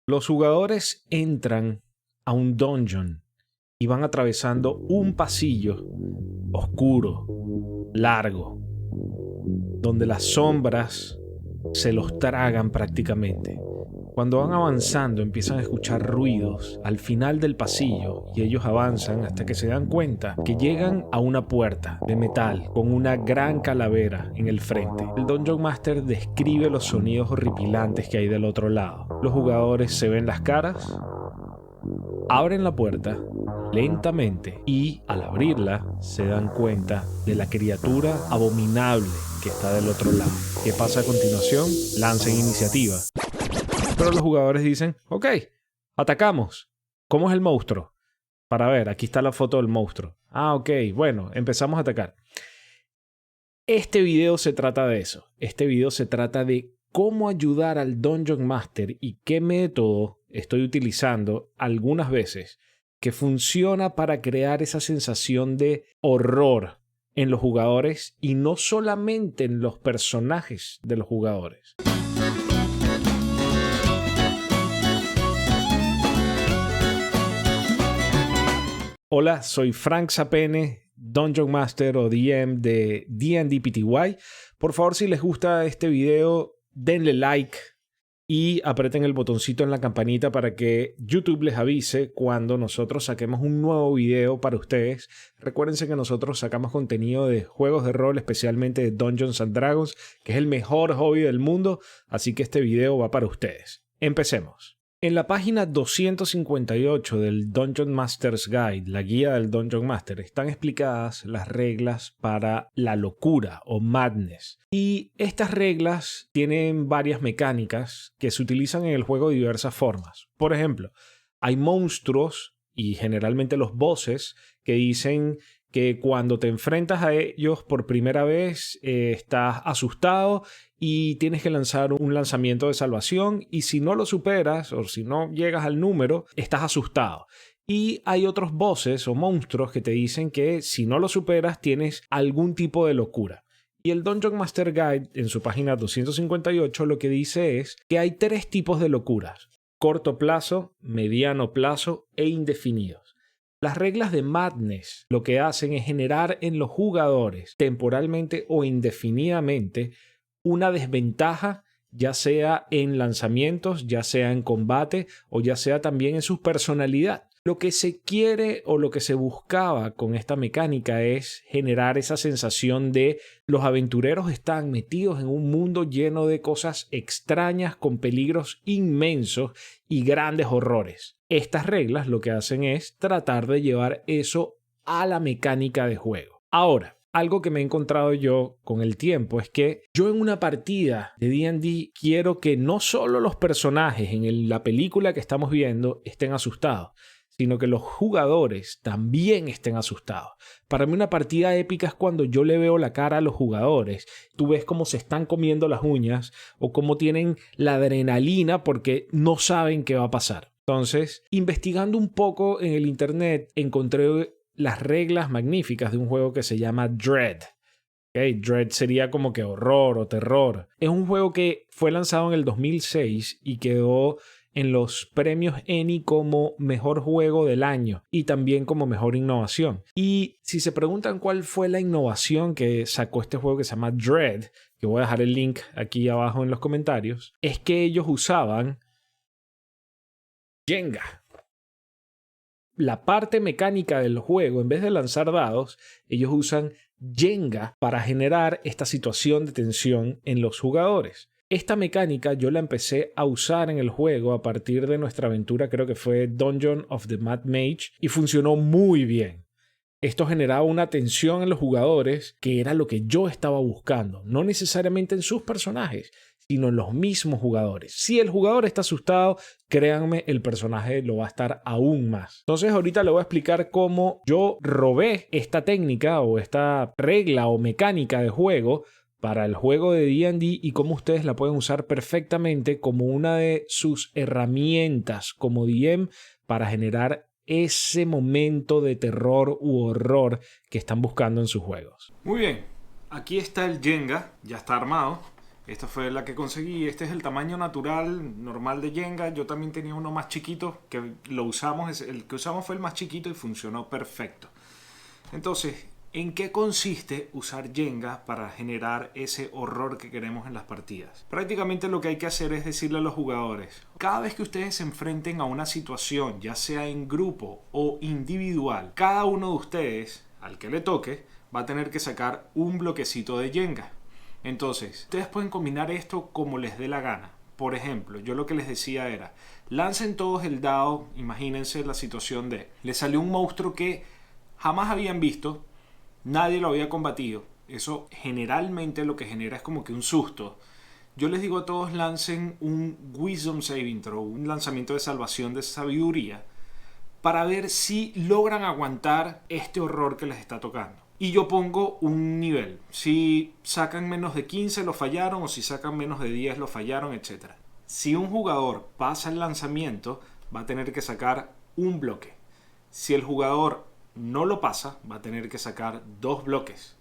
Los jugadores entran a un dungeon y van atravesando un pasillo oscuro, largo, donde las sombras se los tragan prácticamente. Cuando van avanzando empiezan a escuchar ruidos al final del pasillo y ellos avanzan hasta que se dan cuenta que llegan a una puerta de metal con una gran calavera en el frente. El Dungeon Master describe los sonidos horripilantes que hay del otro lado. Los jugadores se ven las caras, abren la puerta lentamente y al abrirla se dan cuenta de la criatura abominable que está del otro lado. ¿Qué pasa a continuación? Lancen iniciativa. Pero los jugadores dicen, ok, atacamos. ¿Cómo es el monstruo? Para ver, aquí está la foto del monstruo. Ah, ok, bueno, empezamos a atacar. Este video se trata de eso. Este video se trata de cómo ayudar al Dungeon Master y qué método estoy utilizando algunas veces que funciona para crear esa sensación de horror en los jugadores y no solamente en los personajes de los jugadores. Hola, soy Frank Sapene, Dungeon Master o DM de D&D PTY. Por favor, si les gusta este video, denle like y aprieten el botoncito en la campanita para que YouTube les avise cuando nosotros saquemos un nuevo video para ustedes. Recuérdense que nosotros sacamos contenido de juegos de rol, especialmente de Dungeons and Dragons, que es el mejor hobby del mundo, así que este video va para ustedes. Empecemos. En la página 258 del Dungeon Master's Guide, la guía del Dungeon Master, están explicadas las reglas para la locura o madness. Y estas reglas tienen varias mecánicas que se utilizan en el juego de diversas formas. Por ejemplo, hay monstruos y generalmente los bosses que dicen que cuando te enfrentas a ellos por primera vez estás asustado y tienes que lanzar un lanzamiento de salvación y si no lo superas o si no llegas al número, estás asustado. Y hay otros bosses o monstruos que te dicen que si no lo superas tienes algún tipo de locura. Y el Dungeon Master Guide en su página 258 lo que dice es que hay 3 tipos de locuras: corto plazo, mediano plazo e indefinidos. Las reglas de Madness lo que hacen es generar en los jugadores, temporalmente o indefinidamente, una desventaja, ya sea en lanzamientos, ya sea en combate o ya sea también en su personalidad. Lo que se quiere o lo que se buscaba con esta mecánica es generar esa sensación de los aventureros están metidos en un mundo lleno de cosas extrañas con peligros inmensos y grandes horrores. Estas reglas lo que hacen es tratar de llevar eso a la mecánica de juego. Ahora, algo que me he encontrado yo con el tiempo es que yo en una partida de D&D quiero que no solo los personajes en la película que estamos viendo estén asustados, sino que los jugadores también estén asustados. Para mí una partida épica es cuando yo le veo la cara a los jugadores. Tú ves cómo se están comiendo las uñas o cómo tienen la adrenalina porque no saben qué va a pasar. Entonces, investigando un poco en el internet, encontré las reglas magníficas de un juego que se llama Dread. Okay, Dread sería como que horror o terror. Es un juego que fue lanzado en el 2006 y quedó en los premios Emmy como mejor juego del año y también como mejor innovación. Y si se preguntan cuál fue la innovación que sacó este juego que se llama Dread, que voy a dejar el link aquí abajo en los comentarios, es que ellos usaban Jenga. La parte mecánica del juego, en vez de lanzar dados, ellos usan Jenga para generar esta situación de tensión en los jugadores. Esta mecánica yo la empecé a usar en el juego a partir de nuestra aventura, creo que fue Dungeon of the Mad Mage, y funcionó muy bien. Esto generaba una tensión en los jugadores que era lo que yo estaba buscando, no necesariamente en sus personajes, sino en los mismos jugadores. Si el jugador está asustado, créanme, el personaje lo va a estar aún más. Entonces ahorita le voy a explicar cómo yo robé esta técnica o esta regla o mecánica de juego para el juego de D&D y cómo ustedes la pueden usar perfectamente como una de sus herramientas como DM para generar ese momento de terror u horror que están buscando en sus juegos. Muy bien, aquí está el Jenga, ya está armado. Esta fue la que conseguí. Este es el tamaño natural, normal de Jenga. Yo también tenía uno más chiquito que lo usamos. El que usamos fue el más chiquito y funcionó perfecto. Entonces, ¿en qué consiste usar Jenga para generar ese horror que queremos en las partidas? Prácticamente lo que hay que hacer es decirle a los jugadores: cada vez que ustedes se enfrenten a una situación, ya sea en grupo o individual, cada uno de ustedes, al que le toque, va a tener que sacar un bloquecito de Jenga. Entonces, ustedes pueden combinar esto como les dé la gana. Por ejemplo, yo lo que les decía era: lancen todos el dado. Imagínense la situación de: les salió un monstruo que jamás habían visto, nadie lo había combatido. Eso generalmente lo que genera es como que un susto. Yo les digo a todos: lancen un Wisdom Saving Throw, un lanzamiento de salvación de sabiduría, para ver si logran aguantar este horror que les está tocando. Y yo pongo un nivel. Si sacan menos de 15 lo fallaron, o si sacan menos de 10 lo fallaron, etc. Si un jugador pasa el lanzamiento, va a tener que sacar un bloque. Si el jugador no lo pasa, va a tener que sacar 2 bloques.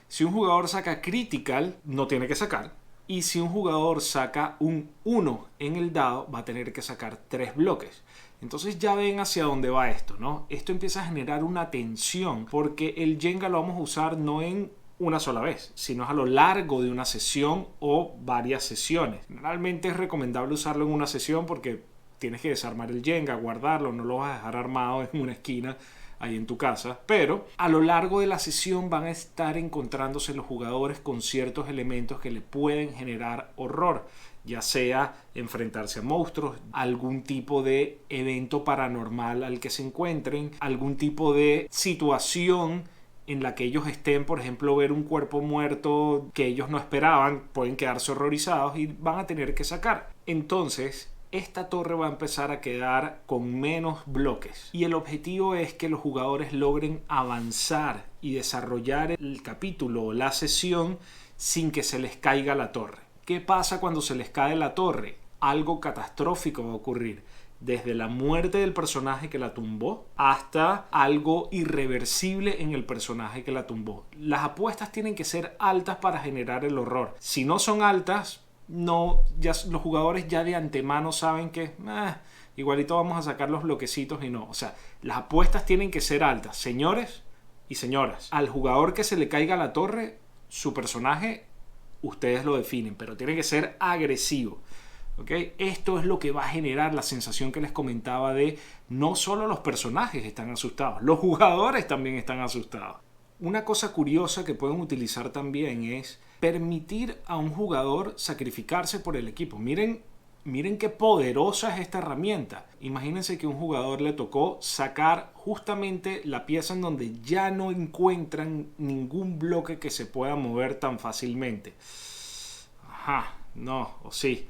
Si un jugador saca critical, no tiene que sacar. Y si un jugador saca un 1 en el dado, va a tener que sacar 3 bloques. Entonces ya ven hacia dónde va esto, ¿no? Esto empieza a generar una tensión, porque el Jenga lo vamos a usar no en una sola vez, sino a lo largo de una sesión o varias sesiones. Generalmente es recomendable usarlo en una sesión porque tienes que desarmar el Jenga, guardarlo, no lo vas a dejar armado en una esquina ahí en tu casa, pero a lo largo de la sesión van a estar encontrándose los jugadores con ciertos elementos que le pueden generar horror, ya sea enfrentarse a monstruos, algún tipo de evento paranormal al que se encuentren, algún tipo de situación en la que ellos estén, por ejemplo, ver un cuerpo muerto que ellos no esperaban, pueden quedarse horrorizados y van a tener que sacar. Entonces, esta torre va a empezar a quedar con menos bloques y el objetivo es que los jugadores logren avanzar y desarrollar el capítulo o la sesión sin que se les caiga la torre. ¿Qué pasa cuando se les cae la torre? Algo catastrófico va a ocurrir, desde la muerte del personaje que la tumbó hasta algo irreversible en el personaje que la tumbó. Las apuestas tienen que ser altas para generar el horror. Si no son altas, no, ya los jugadores ya de antemano saben que igualito vamos a sacar los bloquecitos y no. O sea, las apuestas tienen que ser altas. Señores y señoras, al jugador que se le caiga la torre, su personaje, ustedes lo definen, pero tiene que ser agresivo. ¿Okay? Esto es lo que va a generar la sensación que les comentaba de no solo los personajes están asustados, los jugadores también están asustados. Una cosa curiosa que pueden utilizar también es permitir a un jugador sacrificarse por el equipo. Miren qué poderosa es esta herramienta. Imagínense que a un jugador le tocó sacar justamente la pieza en donde ya no encuentran ningún bloque que se pueda mover tan fácilmente. No, o sí.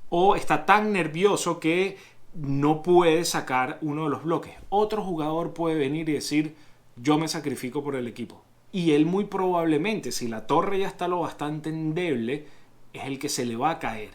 O está tan nervioso que no puede sacar uno de los bloques. Otro jugador puede venir y decir: yo me sacrifico por el equipo. Y él muy probablemente, si la torre ya está lo bastante endeble, es el que se le va a caer.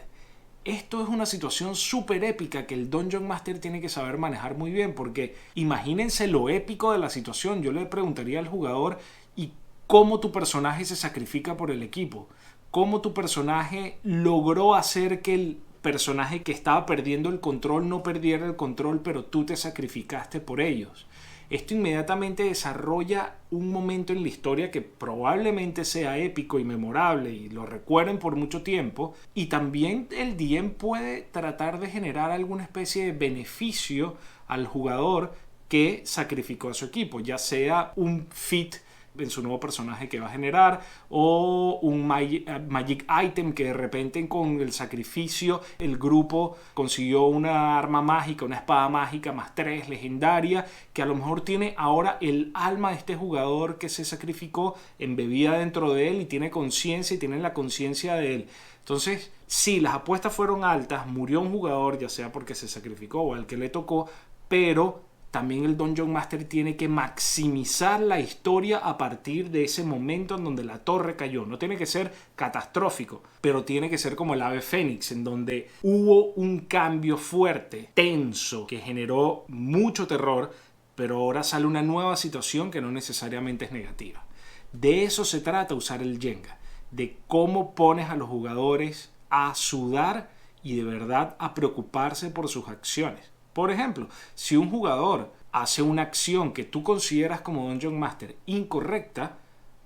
Esto es una situación súper épica que el Dungeon Master tiene que saber manejar muy bien, porque imagínense lo épico de la situación. Yo le preguntaría al jugador: ¿y cómo tu personaje se sacrifica por el equipo? ¿Cómo tu personaje logró hacer que el personaje que estaba perdiendo el control no perdiera el control, pero tú te sacrificaste por ellos? Esto inmediatamente desarrolla un momento en la historia que probablemente sea épico y memorable y lo recuerden por mucho tiempo. Y también el DM puede tratar de generar alguna especie de beneficio al jugador que sacrificó a su equipo, ya sea un feat en su nuevo personaje que va a generar, o un magic item que de repente con el sacrificio el grupo consiguió una arma mágica, una espada mágica más 3 legendaria, que a lo mejor tiene ahora el alma de este jugador que se sacrificó embebida dentro de él y tiene conciencia y tiene la conciencia de él. Entonces, sí, las apuestas fueron altas, murió un jugador, ya sea porque se sacrificó o al que le tocó, pero también el Dungeon Master tiene que maximizar la historia a partir de ese momento en donde la torre cayó. No tiene que ser catastrófico, pero tiene que ser como el ave fénix, en donde hubo un cambio fuerte, tenso, que generó mucho terror, pero ahora sale una nueva situación que no necesariamente es negativa. De eso se trata usar el Jenga. de cómo pones a los jugadores a sudar y de verdad a preocuparse por sus acciones. Por ejemplo, si un jugador hace una acción que tú consideras como Dungeon Master incorrecta,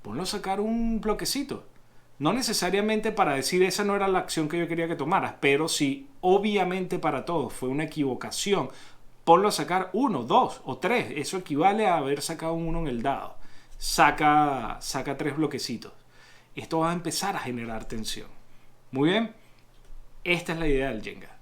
ponlo a sacar un bloquecito. No necesariamente para decir esa no era la acción que yo quería que tomaras, pero si obviamente para todos fue una equivocación, ponlo a sacar 1, 2 o 3. Eso equivale a haber sacado un 1 en el dado. Saca 3 bloquecitos. Esto va a empezar a generar tensión. Muy bien, esta es la idea del Jenga.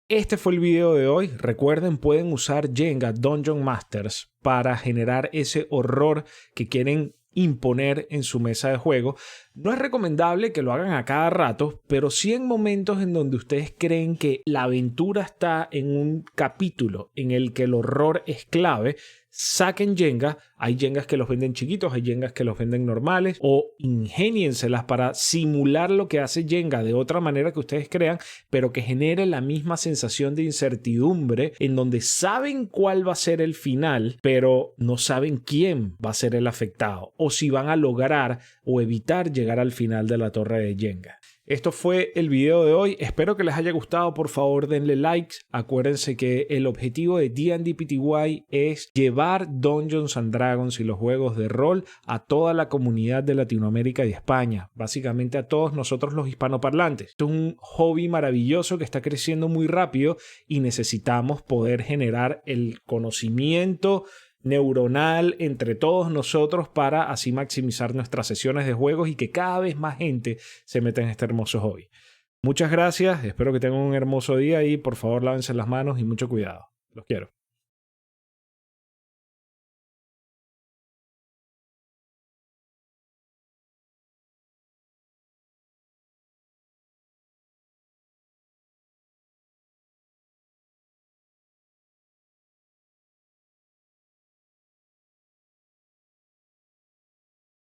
Este fue el video de hoy. Recuerden, pueden usar Jenga Dungeon Masters para generar ese horror que quieren imponer en su mesa de juego. No es recomendable que lo hagan a cada rato, pero sí en momentos en donde ustedes creen que la aventura está en un capítulo en el que el horror es clave. Saquen Jenga. Hay Jengas que los venden chiquitos, hay Jengas que los venden normales, o ingénienselas para simular lo que hace Jenga de otra manera que ustedes crean, pero que genere la misma sensación de incertidumbre en donde saben cuál va a ser el final, pero no saben quién va a ser el afectado o si van a lograr o evitar llegar al final de la torre de Jenga. Esto fue el video de hoy. Espero que les haya gustado. Por favor, denle likes. Acuérdense que el objetivo de D&D PTY es llevar Dungeons and Dragons y los juegos de rol a toda la comunidad de Latinoamérica y España. Básicamente a todos nosotros los hispanoparlantes. Esto es un hobby maravilloso que está creciendo muy rápido y necesitamos poder generar el conocimiento neuronal entre todos nosotros para así maximizar nuestras sesiones de juegos y que cada vez más gente se meta en este hermoso hobby. Muchas gracias, espero que tengan un hermoso día y por favor lávense las manos y mucho cuidado. Los quiero.